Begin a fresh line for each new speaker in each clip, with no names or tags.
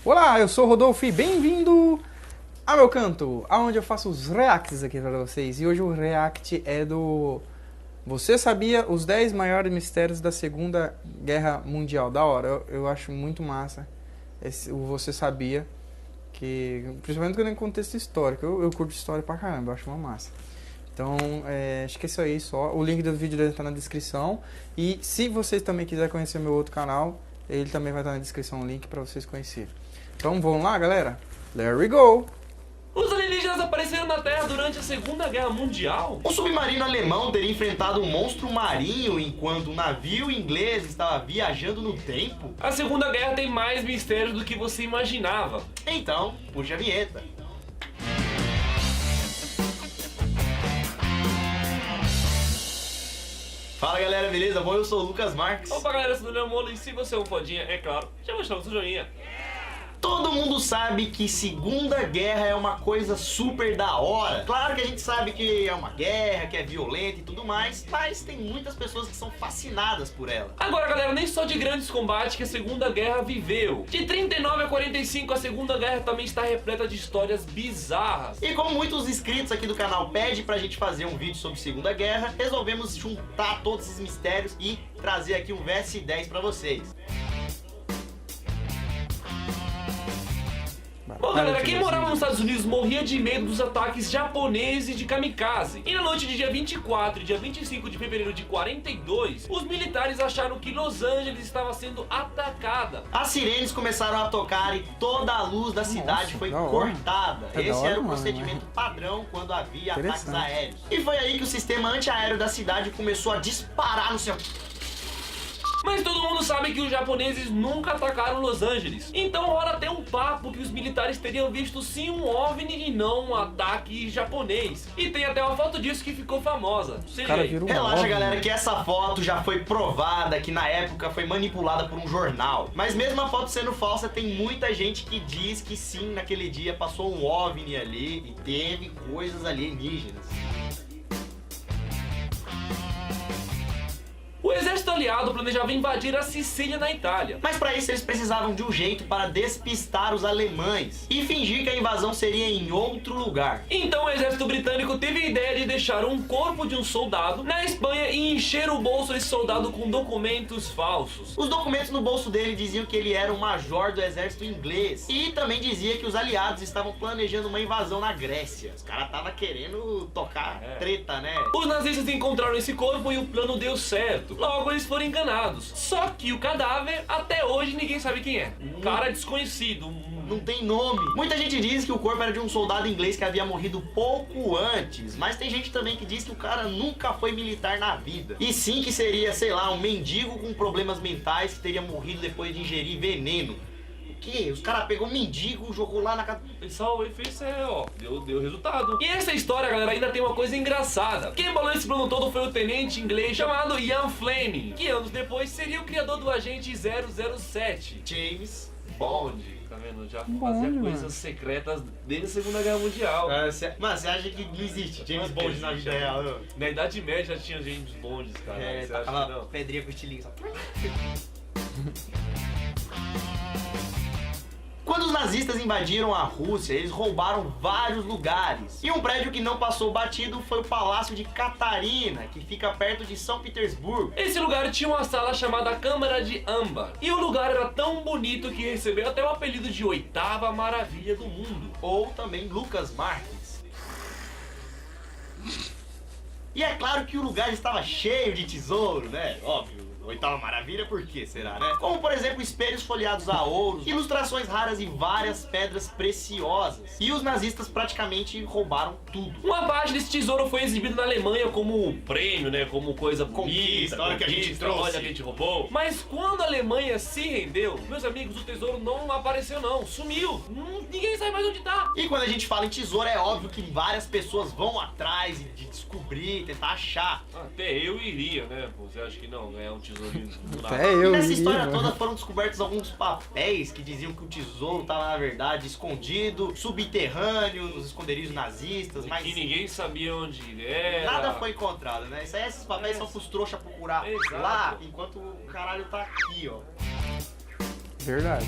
Olá, eu sou o Rodolfo e bem-vindo ao meu canto, onde eu faço os reacts aqui para vocês. E hoje o react é do... Você sabia os 10 maiores mistérios da Segunda Guerra Mundial? Da hora, eu acho muito massa o Você Sabia, que principalmente quando é em contexto histórico. Eu curto história pra caramba, eu acho uma massa. Então, acho que é isso aí só. O link do vídeo dele tá na descrição. E se vocês também quiserem conhecer meu outro canal, ele também vai estar na descrição, o link para vocês conhecerem. Então vamos lá, galera? There we go!
Os alienígenas apareceram na Terra durante a Segunda Guerra Mundial?
Um submarino alemão teria enfrentado um monstro marinho enquanto um navio inglês estava viajando no tempo?
A Segunda Guerra tem mais mistérios do que você imaginava.
Então, puxa a vinheta. Fala galera, beleza? Bom, eu sou o Lucas Marques.
Opa galera, eu sou o Daniel Molo e se você é um fodinha, é claro, já mostramos o joinha.
Todo mundo sabe que Segunda Guerra é uma coisa super da hora. Claro que a gente sabe que é uma guerra, que é violenta e tudo mais, mas tem muitas pessoas que são fascinadas por ela.
Agora galera, nem só de grandes combates que a Segunda Guerra viveu. De 39 a 45, a Segunda Guerra também está repleta de histórias bizarras.
E como muitos inscritos aqui do canal pedem pra gente fazer um vídeo sobre Segunda Guerra, resolvemos juntar todos esses mistérios e trazer aqui um VS10 pra vocês.
Bom galera, quem morava nos Estados Unidos morria de medo dos ataques japoneses de kamikaze. E na noite de dia 24 e dia 25 de fevereiro de 42, os militares acharam que Los Angeles estava sendo atacada.
As sirenes começaram a tocar e toda a luz da cidade foi cortada. Esse era o procedimento padrão quando havia ataques aéreos. E foi aí que o sistema antiaéreo da cidade começou a disparar no céu.
Mas todo mundo sabe que os japoneses nunca atacaram Los Angeles. Então rola até um papo que os militares teriam visto sim um OVNI e não um ataque japonês. E tem até uma foto disso que ficou famosa. Se liga aí.
Relaxa galera, que essa foto já foi provada que na época foi manipulada por um jornal. Mas mesmo a foto sendo falsa, tem muita gente que diz que sim, naquele dia passou um OVNI ali e teve coisas alienígenas.
O exército aliado planejava invadir a Sicília na Itália.
Mas para isso eles precisavam de um jeito para despistar os alemães e fingir que a invasão seria em outro lugar.
Então o exército britânico teve a ideia de deixar um corpo de um soldado na Espanha e encher o bolso desse soldado com documentos falsos.
Os documentos no bolso dele diziam que ele era um major do exército inglês e também dizia que os aliados estavam planejando uma invasão na Grécia. Os caras estavam querendo tocar treta, né?
Os nazistas encontraram esse corpo e o plano deu certo. Logo eles foram enganados. Só que o cadáver, até hoje ninguém sabe quem é. Cara desconhecido.
Não tem nome. Muita gente diz que o corpo era de um soldado inglês que havia morrido pouco antes. Mas tem gente também que diz que o cara nunca foi militar na vida. E sim que seria, sei lá, um mendigo com problemas mentais que teria morrido depois de ingerir veneno. Que? Os caras pegou um mendigo, jogou lá na casa.
Pessoal, ele fez, ó, deu resultado. E essa história, galera, ainda tem uma coisa engraçada. Quem bolou esse plano todo foi o tenente inglês chamado Ian Fleming, que anos depois seria o criador do agente 007.
James Bond.
Tá vendo? Já fazia coisas secretas desde a Segunda Guerra Mundial.
Mano, você acha que não existe James Bond na vida real? Não?
Na Idade Média já tinha James Bonds, cara. Você acha que não?
Pedrinha com estilingue. Quando os nazistas invadiram a Rússia, eles roubaram vários lugares. E um prédio que não passou batido foi o Palácio de Catarina, que fica perto de São Petersburgo.
Esse lugar tinha uma sala chamada Câmara de Âmbar. E o lugar era tão bonito que recebeu até o apelido de Oitava Maravilha do Mundo.
Ou também Lucas Marques. E é claro que o lugar estava cheio de tesouro, né? Óbvio. Oitava maravilha, por que será, né? Como, por exemplo, espelhos folheados a ouro, ilustrações raras e várias pedras preciosas. E os nazistas praticamente roubaram tudo.
Uma parte desse tesouro foi exibido na Alemanha como prêmio, né? Como coisa bonita,
olha que a gente trouxe.
Olha que a gente roubou. Mas quando a Alemanha se rendeu, meus amigos, o tesouro não apareceu não, sumiu. Ninguém sabe mais onde tá.
E quando a gente fala em tesouro, é óbvio que várias pessoas vão atrás de descobrir, tentar achar.
Até eu iria, né? Você acha que não? Ganhar um tesouro
E nessa história toda foram descobertos alguns papéis que diziam que o tesouro estava na verdade escondido, subterrâneo, nos esconderijos nazistas, mas
que ninguém sabia onde era.
Nada foi encontrado, né? Esses papéis são pros trouxa procurar lá, enquanto o caralho tá aqui, ó.
Verdade.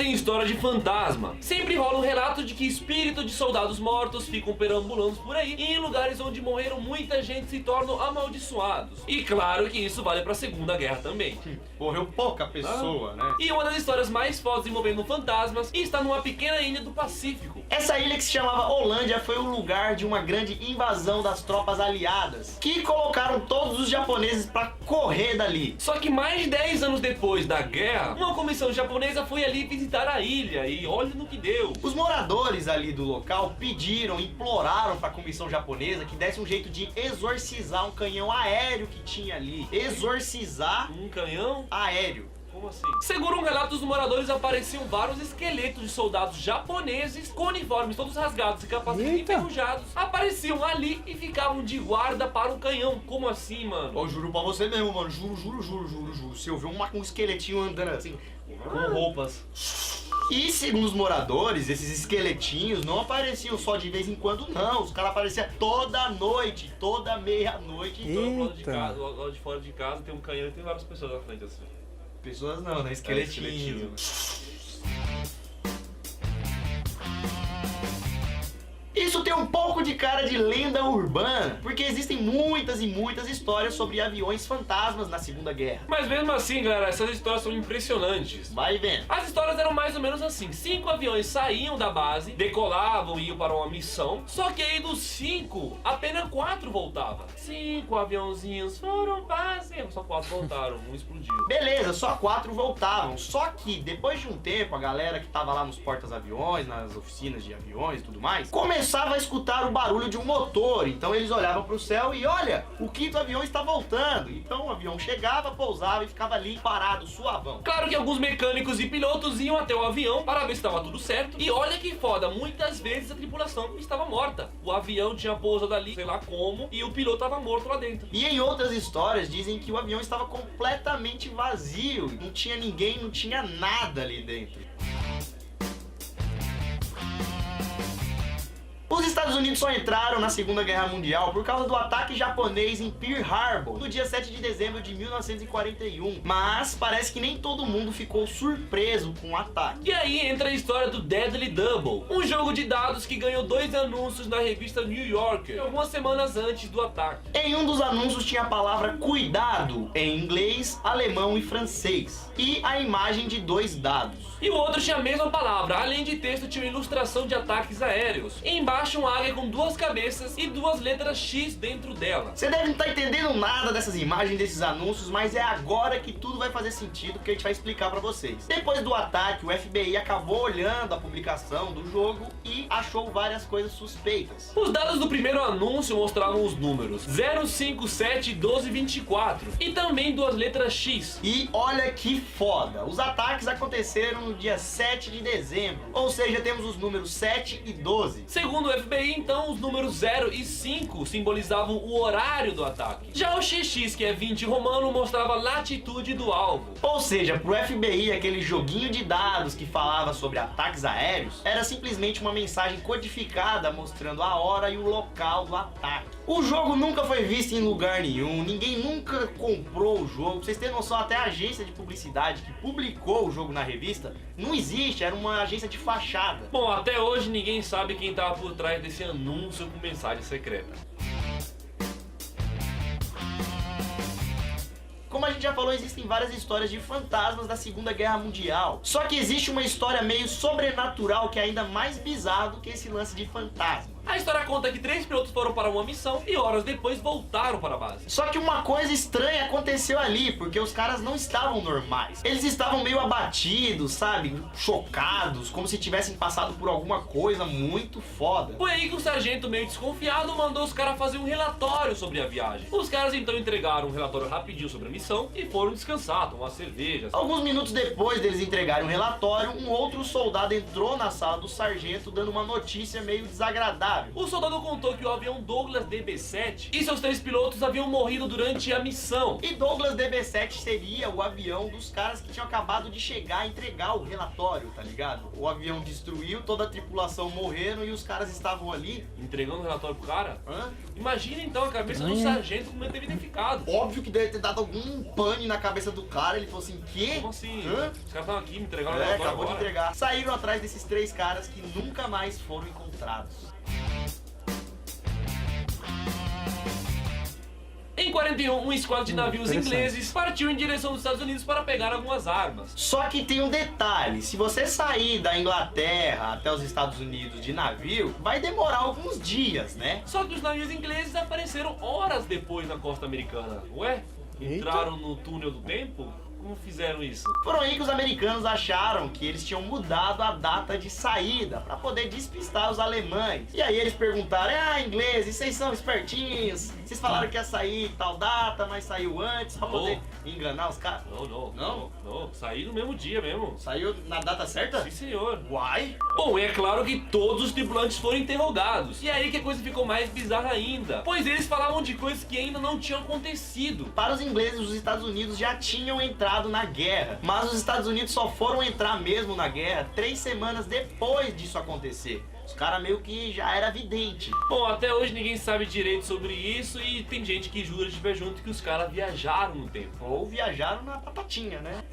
tem história de fantasma. Sempre rola um relato de que espíritos de soldados mortos ficam perambulando por aí e em lugares onde morreram muita gente se tornam amaldiçoados. E claro que isso vale pra Segunda Guerra também.
Morreu pouca pessoa, né?
E uma das histórias mais fortes envolvendo fantasmas está numa pequena ilha do Pacífico.
Essa ilha que se chamava Holândia foi o lugar de uma grande invasão das tropas aliadas, que colocaram todos os japoneses pra correr dali.
Só que mais de 10 anos depois da guerra, uma comissão japonesa foi ali visitar a ilha e olha no que deu.
Os moradores ali do local pediram, imploraram pra comissão japonesa que desse um jeito de exorcizar um canhão aéreo que tinha ali. Exorcizar
Um canhão?
aéreo.
Como assim? Segundo um relato dos moradores, apareciam vários esqueletos de soldados japoneses com uniformes todos rasgados e capacetes
Eita.
enferrujados. Apareciam ali e ficavam de guarda para o canhão. Como assim, mano?
Eu juro pra você mesmo, mano. Juro. Se eu ver um esqueletinho andando assim,
Com roupas.
E segundo os moradores, esses esqueletinhos não apareciam só de vez em quando, não. Os caras apareciam toda noite, toda meia-noite.
Então, do lado de
Eita.
casa, do lado de fora de casa tem um canhão e tem várias pessoas na frente assim.
Pessoas não, né? Esqueletinho. Isso tem um pouco de cara de lenda urbana, porque existem muitas e muitas histórias sobre aviões fantasmas na Segunda Guerra.
Mas mesmo assim, galera, essas histórias são impressionantes.
Vai vendo.
As histórias eram mais ou menos assim: 5 aviões saíam da base, decolavam e iam para uma missão. Só que aí dos 5, apenas 4 voltavam. 5 aviãozinhos foram base, só 4 voltaram, um explodiu.
Beleza, só 4 voltavam. Só que depois de um tempo, a galera que tava lá nos portas-aviões, nas oficinas de aviões e tudo mais, começava a escutar o barulho de um motor. Então eles olhavam pro céu e olha, o 5º avião está voltando. Então o avião chegava, pousava e ficava ali parado, suavão.
Claro que alguns mecânicos e pilotos iam até o avião para ver se estava tudo certo. E olha que foda, muitas vezes a tripulação estava morta. O avião tinha pousado ali, sei lá como, e o piloto estava morto lá dentro.
E em outras histórias dizem que o avião estava completamente vazio, não tinha ninguém, não tinha nada ali dentro. Os Estados Unidos só entraram na Segunda Guerra Mundial por causa do ataque japonês em Pearl Harbor, no dia 7 de dezembro de 1941. Mas parece que nem todo mundo ficou surpreso com o ataque.
E aí entra a história do Deadly Double, um jogo de dados que ganhou 2 anúncios na revista New Yorker, algumas semanas antes do ataque.
Em um dos anúncios tinha a palavra cuidado em inglês, alemão e francês, e a imagem de 2 dados.
E o outro tinha a mesma palavra, além de texto tinha uma ilustração de ataques aéreos. E embaixo uma águia com 2 cabeças e 2 letras X dentro dela.
Você deve não estar entendendo nada dessas imagens, desses anúncios, mas é agora que tudo vai fazer sentido, que a gente vai explicar pra vocês. Depois do ataque, o FBI acabou olhando a publicação do jogo e achou várias coisas suspeitas.
Os dados do primeiro anúncio mostravam os números 057 12 24 e também 2 letras X.
E olha que foda, os ataques aconteceram no dia 7 de dezembro, ou seja, temos os números 7 e 12.
Segundo o FBI, então, os números 0 e 5 simbolizavam o horário do ataque. Já o XX, que é 20 romano, mostrava a latitude do alvo.
Ou seja, pro FBI, aquele joguinho de dados que falava sobre ataques aéreos era simplesmente uma mensagem codificada mostrando a hora e o local do ataque. O jogo nunca foi visto em lugar nenhum, ninguém nunca comprou o jogo. Pra vocês terem noção, até a agência de publicidade que publicou o jogo na revista não existe, era uma agência de fachada.
Bom, até hoje ninguém sabe quem estava por trás desse anúncio com mensagem secreta.
Como a gente já falou, existem várias histórias de fantasmas da Segunda Guerra Mundial. Só que existe uma história meio sobrenatural que é ainda mais bizarro do que esse lance de fantasma.
A história conta que 3 pilotos foram para uma missão e horas depois voltaram para a base.
Só que uma coisa estranha aconteceu ali, porque os caras não estavam normais. Eles estavam meio abatidos, sabe? Chocados, como se tivessem passado por alguma coisa muito foda.
Foi aí que o sargento, meio desconfiado, mandou os caras fazer um relatório sobre a viagem. Os caras então entregaram um relatório rapidinho sobre a missão e foram descansar, tomar cerveja.
Alguns minutos depois deles entregarem o relatório, um outro soldado entrou na sala do sargento dando uma notícia meio desagradável. vulnerável.
O soldado contou que o avião Douglas DB-7 e seus 3 pilotos haviam morrido durante a missão.
E Douglas DB-7 seria o avião dos caras que tinham acabado de chegar a entregar o relatório, tá ligado? O avião destruiu, toda a tripulação morreram e os caras estavam ali
Entregando o relatório pro cara?
Hã?
Imagina então a cabeça do sargento como ele teve identificado.
Óbvio que deve ter dado algum pane na cabeça do cara. Ele falou assim, quê?
Como assim?
Hã?
Os caras estão aqui, me entregaram o
É,
relatório
acabou de
agora.
entregar. Saíram atrás desses 3 caras que nunca mais foram encontrados.
Em 41, uma esquadra de navios
Interessante.
ingleses partiu em direção dos Estados Unidos para pegar algumas armas.
Só que tem um detalhe, se você sair da Inglaterra até os Estados Unidos de navio, vai demorar alguns dias, né?
Só que os navios ingleses apareceram horas depois na costa americana. Ué? Entraram no túnel do tempo? Como fizeram isso?
Foram aí que os americanos acharam que eles tinham mudado a data de saída para poder despistar os alemães. E aí eles perguntaram, ingleses, vocês são espertinhos, vocês falaram que ia sair tal data, mas saiu antes para poder enganar os caras.
Não. Saí no mesmo dia mesmo.
Saiu na data certa?
Sim, senhor.
Uai!
Bom, é claro que todos os tripulantes foram interrogados. E aí que a coisa ficou mais bizarra ainda. Pois eles falavam de coisas que ainda não tinham acontecido.
Para os ingleses, os Estados Unidos já tinham entrado na guerra, mas os Estados Unidos só foram entrar mesmo na guerra 3 semanas depois disso acontecer. Os caras meio que já era vidente.
Bom, até hoje ninguém sabe direito sobre isso e tem gente que jura de pé junto que os caras viajaram no tempo.
Ou viajaram na batatinha, né?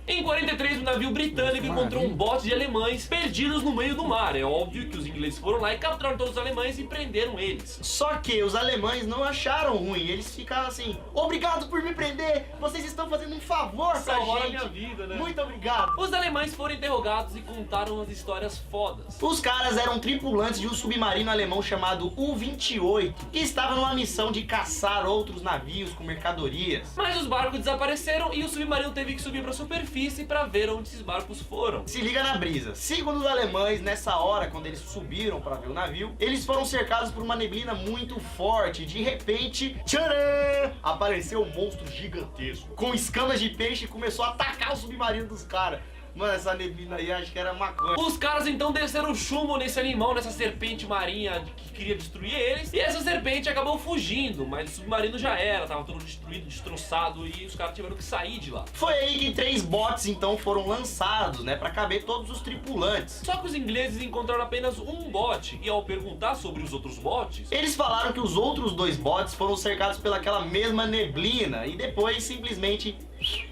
Em 43, um navio britânico encontrou um bote de alemães perdidos no meio do mar. É óbvio que os ingleses foram lá e capturaram todos os alemães e prenderam eles.
Só que os alemães não acharam ruim, eles ficaram assim, obrigado por me prender, vocês estão fazendo um favor pra
Salvaram a
gente.
minha vida, né?
Muito obrigado.
Os alemães foram interrogados e contaram as histórias fodas.
Os caras eram tripulantes de um submarino alemão chamado U-28, que estava numa missão de caçar outros navios com mercadorias.
Mas os barcos desapareceram e o submarino teve que subir pra superfície para ver onde esses barcos foram.
Se liga na brisa. Segundo os alemães, nessa hora, quando eles subiram para ver o navio, eles foram cercados por uma neblina muito forte. De repente, tcharam! Apareceu um monstro gigantesco, com escamas de peixe e começou a atacar o submarino dos caras. Mano, essa neblina aí acho que era maconha.
Os caras então desceram chumbo nesse animal, nessa serpente marinha que queria destruir eles. E essa serpente acabou fugindo, mas o submarino já era, tava todo destruído, destroçado e os caras tiveram que sair de lá.
Foi aí que 3 botes então foram lançados, né, pra caber todos os tripulantes.
Só que os ingleses encontraram apenas um bote e ao perguntar sobre os outros botes,
Eles falaram que os outros 2 botes foram cercados pelaquela mesma neblina e depois simplesmente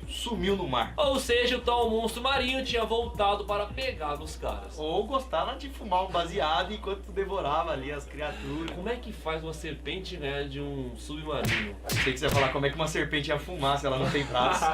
sumiu no mar.
ou seja, o tal monstro marinho tinha voltado para pegar os caras.
Ou gostava de fumar um baseado enquanto devorava ali as criaturas.
Como é que faz uma serpente ganhar de um submarino?
Achei que você ia falar como é que uma serpente ia fumar se ela não tem braço.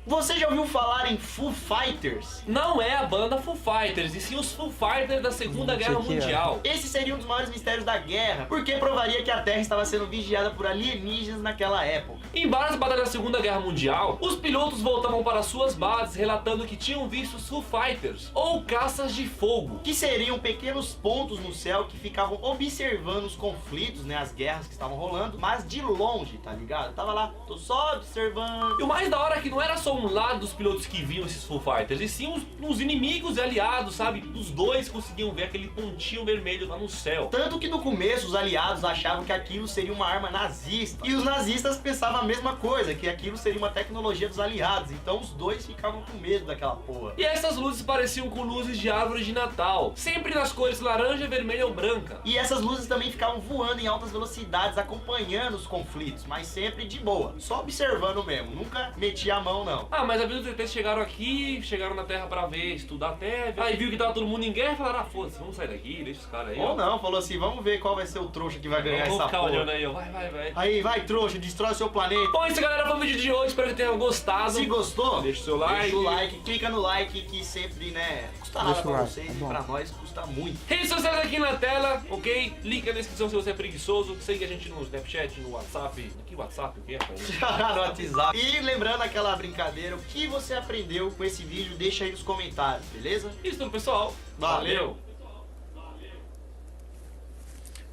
Você já ouviu falar em Foo Fighters?
Não é a banda Foo Fighters, e sim os Foo Fighters da Segunda Guerra
sei que é.
Mundial.
Esse seria um dos maiores mistérios da guerra, porque provaria que a Terra estava sendo vigiada por alienígenas naquela época.
Em várias batalhas da Segunda Guerra Mundial, os pilotos voltavam para suas bases relatando que tinham visto os Foo Fighters, ou caças de fogo.
Que seriam pequenos pontos no céu que ficavam observando os conflitos, né, as guerras que estavam rolando, mas de longe, tá ligado? Eu tava lá, tô só observando.
E o mais da hora é que não era só um lado dos pilotos que viam esses Foo Fighters, e sim os inimigos e aliados, sabe? Os dois conseguiam ver aquele pontinho vermelho lá no céu.
Tanto que no começo os aliados achavam que aquilo seria uma arma nazista. E os nazistas pensavam a mesma coisa, que aquilo seria uma tecnologia dos aliados. Então os dois ficavam com medo daquela porra.
E essas luzes pareciam com luzes de árvore de Natal, sempre nas cores laranja, vermelha ou branca.
E essas luzes também ficavam voando em altas velocidades, acompanhando os conflitos, mas sempre de boa, só observando mesmo, nunca metia a mão não.
Ah, mas a vida dos ETs chegaram aqui, chegaram na Terra pra ver, estudar até, aí viu que tava todo mundo em guerra e falaram, ah, foda-se, vamos sair daqui, deixa os caras aí.
Ou não, falou assim, vamos ver qual vai ser o trouxa que vai ganhar
Vamos
essa
ficar
porra.
olhando aí, ó, vai.
Aí, vai trouxa, destrói o seu planeta.
Bom, isso galera, foi o vídeo de hoje, espero que tenham gostado.
Se gostou,
Deixa o seu like.
deixa o like, clica no like que sempre, né, custa nada
Deixa o
pra
like,
vocês
tá
e
bom.
pra nós custa muito.
Redes sociais aqui na tela, ok? Link na descrição se você é preguiçoso. Segue a gente no Snapchat, no WhatsApp. Que WhatsApp? O que é, cara?
No WhatsApp. E lembrando aquela brincadeira, o que você aprendeu com esse vídeo, deixa aí nos comentários, beleza?
Isso tudo, pessoal.
Valeu.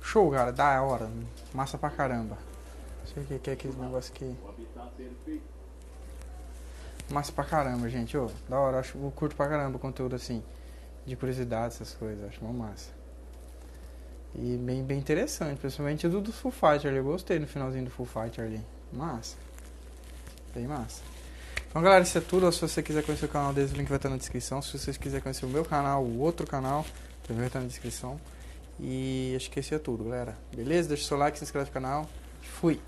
Show, cara, da hora. Massa pra caramba. Não sei o que é aquele negócio aqui. Massa pra caramba, gente. Ô, da hora, eu curto pra caramba o conteúdo assim, de curiosidade, essas coisas. Acho uma massa. E bem interessante, principalmente o do Full Fighter ali. Eu gostei no finalzinho do Full Fighter ali. Massa. Bem massa. Então, galera, isso é tudo. Se você quiser conhecer o canal deles, o link vai estar na descrição. Se vocês quiserem conhecer o meu canal, o outro canal, também vai estar na descrição. E acho que esse é tudo, galera. Beleza? Deixa o seu like, se inscreve no canal. Fui!